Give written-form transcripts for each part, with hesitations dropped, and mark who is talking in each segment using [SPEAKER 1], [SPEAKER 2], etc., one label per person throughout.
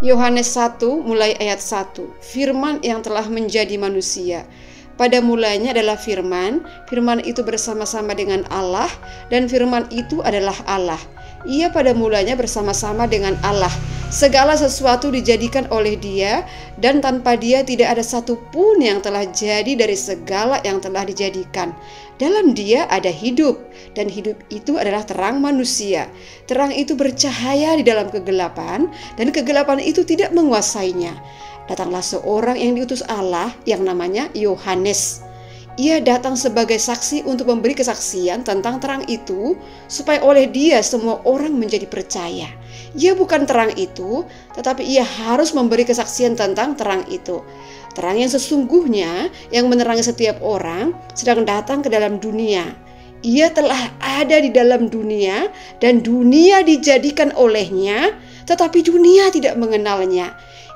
[SPEAKER 1] Yohanes 1 mulai ayat 1. Firman yang telah menjadi manusia. Pada mulanya adalah firman, firman itu bersama-sama dengan Allah, dan firman itu adalah Allah. Ia pada mulanya bersama-sama dengan Allah. Segala sesuatu dijadikan oleh Dia, dan tanpa Dia tidak ada satupun yang telah jadi dari segala yang telah dijadikan. Dalam Dia ada hidup, dan hidup itu adalah terang manusia. Terang itu bercahaya di dalam kegelapan, dan kegelapan itu tidak menguasainya. Datanglah seorang yang diutus Allah yang namanya Yohanes. Ia datang sebagai saksi untuk memberi kesaksian tentang terang itu, supaya oleh dia semua orang menjadi percaya. Ia bukan terang itu, tetapi ia harus memberi kesaksian tentang terang itu. Terang yang sesungguhnya, yang menerangi setiap orang, sedang datang ke dalam dunia. Ia telah ada di dalam dunia, dan dunia dijadikan olehnya, tetapi dunia tidak mengenalnya.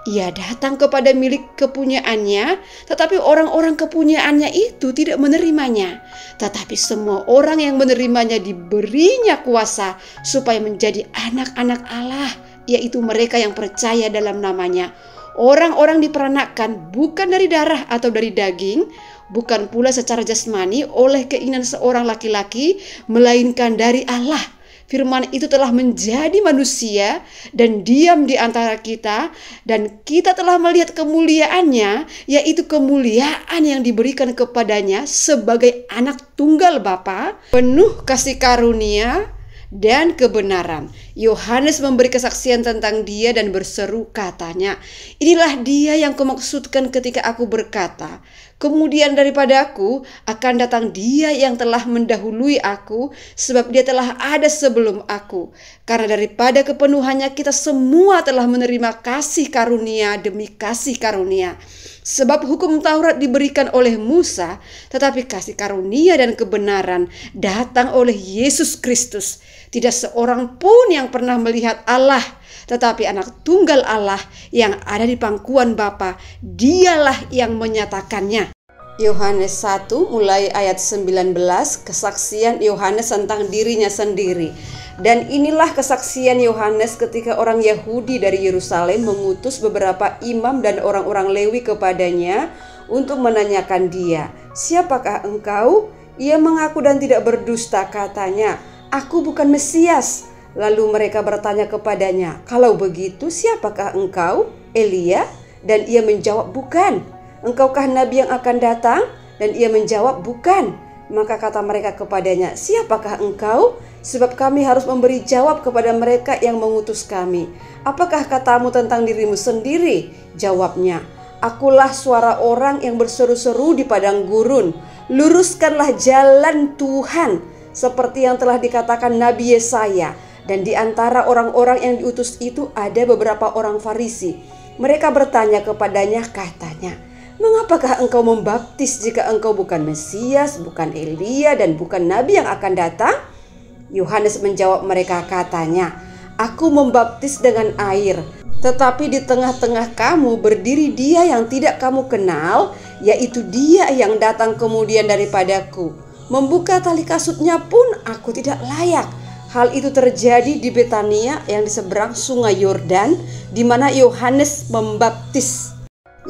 [SPEAKER 1] Ia datang kepada milik kepunyaannya, tetapi orang-orang kepunyaannya itu tidak menerimanya. Tetapi semua orang yang menerimanya diberinya kuasa supaya menjadi anak-anak Allah, yaitu mereka yang percaya dalam namanya. Orang-orang diperanakkan bukan dari darah atau dari daging, bukan pula secara jasmani oleh keinginan seorang laki-laki, melainkan dari Allah. Firman itu telah menjadi manusia dan diam di antara kita, dan kita telah melihat kemuliaannya, yaitu kemuliaan yang diberikan kepadanya sebagai anak tunggal Bapa, penuh kasih karunia dan kebenaran. Yohanes memberi kesaksian tentang dia dan berseru katanya, "Inilah dia yang kumaksudkan ketika aku berkata, kemudian daripada aku akan datang dia yang telah mendahului aku, sebab dia telah ada sebelum aku. Karena daripada kepenuhannya kita semua telah menerima kasih karunia demi kasih karunia. Sebab hukum Taurat diberikan oleh Musa, tetapi kasih karunia dan kebenaran datang oleh Yesus Kristus. Tidak seorang pun yang pernah melihat Allah, tetapi anak tunggal Allah yang ada di pangkuan Bapa, dialah yang menyatakannya." Yohanes 1 mulai ayat 19, kesaksian Yohanes tentang dirinya sendiri. Dan inilah kesaksian Yohanes ketika orang Yahudi dari Yerusalem mengutus beberapa imam dan orang-orang Lewi kepadanya untuk menanyakan dia, "Siapakah engkau?" Ia mengaku dan tidak berdusta, katanya, "Aku bukan Mesias." Lalu mereka bertanya kepadanya, "Kalau begitu siapakah engkau? Elia?" Dan ia menjawab, "Bukan." "Engkaukah nabi yang akan datang?" Dan ia menjawab, "Bukan." Maka kata mereka kepadanya, "Siapakah engkau? Sebab kami harus memberi jawab kepada mereka yang mengutus kami. Apakah katamu tentang dirimu sendiri?" Jawabnya, "Akulah suara orang yang berseru-seru di padang gurun, luruskanlah jalan Tuhan, seperti yang telah dikatakan Nabi Yesaya." Dan di antara orang-orang yang diutus itu ada beberapa orang Farisi. Mereka bertanya kepadanya, katanya, "Mengapakah engkau membaptis jika engkau bukan Mesias, bukan Elia, dan bukan Nabi yang akan datang?" Yohanes menjawab mereka, katanya, "Aku membaptis dengan air, tetapi di tengah-tengah kamu berdiri dia yang tidak kamu kenal, yaitu dia yang datang kemudian daripadaku. Membuka tali kasutnya pun aku tidak layak." Hal itu terjadi di Betania yang di seberang sungai Yordan, di mana Yohanes membaptis.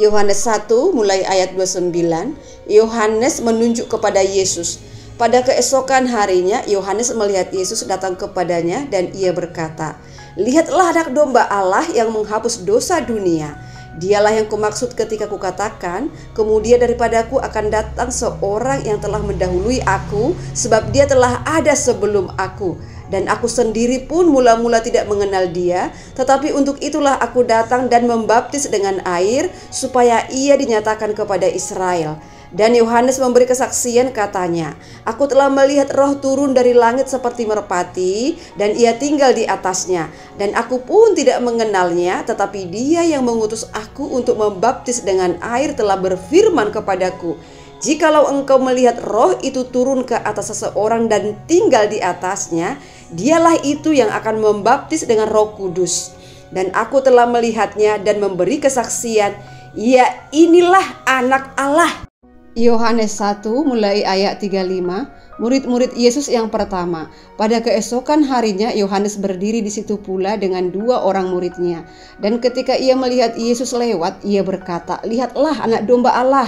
[SPEAKER 1] Yohanes 1 mulai ayat 29, Yohanes menunjuk kepada Yesus. Pada keesokan harinya Yohanes melihat Yesus datang kepadanya dan ia berkata, "Lihatlah anak domba Allah yang menghapus dosa dunia. Dialah yang kumaksud ketika kukatakan, kemudian daripadaku akan datang seorang yang telah mendahului aku, sebab dia telah ada sebelum aku. Dan aku sendiri pun mula-mula tidak mengenal dia, tetapi untuk itulah aku datang dan membaptis dengan air, supaya ia dinyatakan kepada Israel." Dan Yohanes memberi kesaksian, katanya, "Aku telah melihat roh turun dari langit seperti merpati, dan ia tinggal di atasnya. Dan aku pun tidak mengenalnya, tetapi dia yang mengutus aku untuk membaptis dengan air telah berfirman kepadaku, jikalau engkau melihat roh itu turun ke atas seseorang dan tinggal di atasnya, dialah itu yang akan membaptis dengan Roh Kudus. Dan aku telah melihatnya dan memberi kesaksian, ia inilah anak Allah." Yohanes 1 mulai ayat 35, murid-murid Yesus yang pertama. Pada keesokan harinya Yohanes berdiri di situ pula dengan 2 orang muridnya. Dan ketika ia melihat Yesus lewat, ia berkata, "Lihatlah anak domba Allah."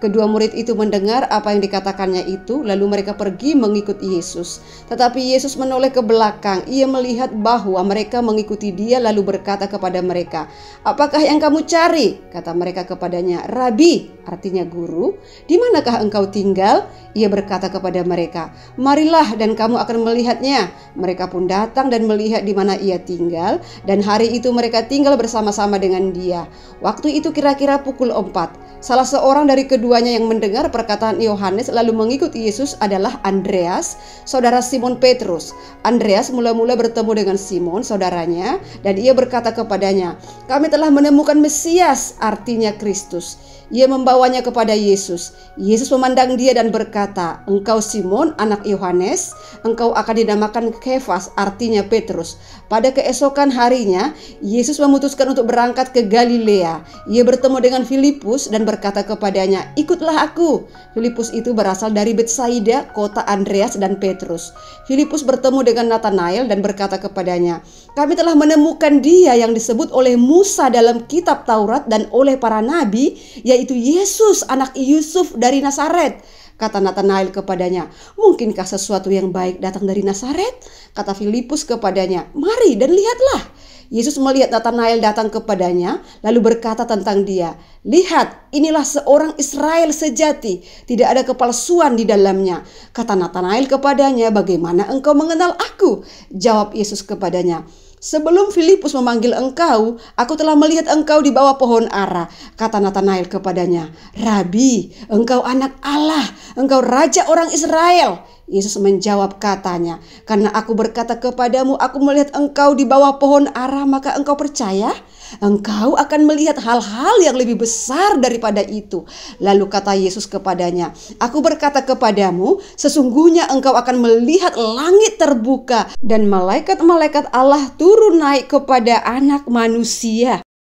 [SPEAKER 1] Kedua murid itu mendengar apa yang dikatakannya itu, lalu mereka pergi mengikut Yesus. Tetapi Yesus menoleh ke belakang. Ia melihat bahwa mereka mengikuti dia, lalu berkata kepada mereka, "Apakah yang kamu cari?" Kata mereka kepadanya, "Rabi," artinya guru, "di manakah engkau tinggal?" Ia berkata kepada mereka, "Marilah dan kamu akan melihatnya." Mereka pun datang dan melihat di mana ia tinggal, dan hari itu mereka tinggal bersama-sama dengan dia. Waktu itu kira-kira pukul 4. Salah seorang dari keduanya yang mendengar perkataan Yohanes lalu mengikut Yesus adalah Andreas, saudara Simon Petrus. Andreas mula-mula bertemu dengan Simon, saudaranya, dan ia berkata kepadanya, "Kami telah menemukan Mesias," artinya Kristus. Ia membawanya kepada Yesus. Yesus memandang dia dan berkata, "Engkau Simon, anak Yohanes, engkau akan dinamakan Kefas," artinya Petrus. Pada keesokan harinya, Yesus memutuskan untuk berangkat ke Galilea. Ia bertemu dengan Filipus dan berkata kepadanya, "Ikutlah aku." Filipus itu berasal dari Betsaida, kota Andreas dan Petrus. Filipus bertemu dengan Natanael dan berkata kepadanya, "Kami telah menemukan dia yang disebut oleh Musa dalam kitab Taurat dan oleh para nabi, yaitu Yesus anak Yusuf dari Nazaret." Kata Natanael kepadanya, "Mungkinkah sesuatu yang baik datang dari Nazaret?" Kata Filipus kepadanya, "Mari dan lihatlah." Yesus melihat Natanael datang kepadanya, lalu berkata tentang dia, "Lihat, inilah seorang Israel sejati, tidak ada kepalsuan di dalamnya." Kata Natanael kepadanya, "Bagaimana engkau mengenal aku?" Jawab Yesus kepadanya, "Sebelum Filipus memanggil engkau, aku telah melihat engkau di bawah pohon ara." Kata Natanael kepadanya, "Rabi, engkau anak Allah, engkau raja orang Israel." Yesus menjawab katanya, "Karena aku berkata kepadamu, aku melihat engkau di bawah pohon ara, maka engkau percaya? Engkau akan melihat hal-hal yang lebih besar daripada itu." Lalu kata Yesus kepadanya, "Aku berkata kepadamu, sesungguhnya engkau akan melihat langit terbuka dan malaikat-malaikat Allah turun naik kepada Anak Manusia."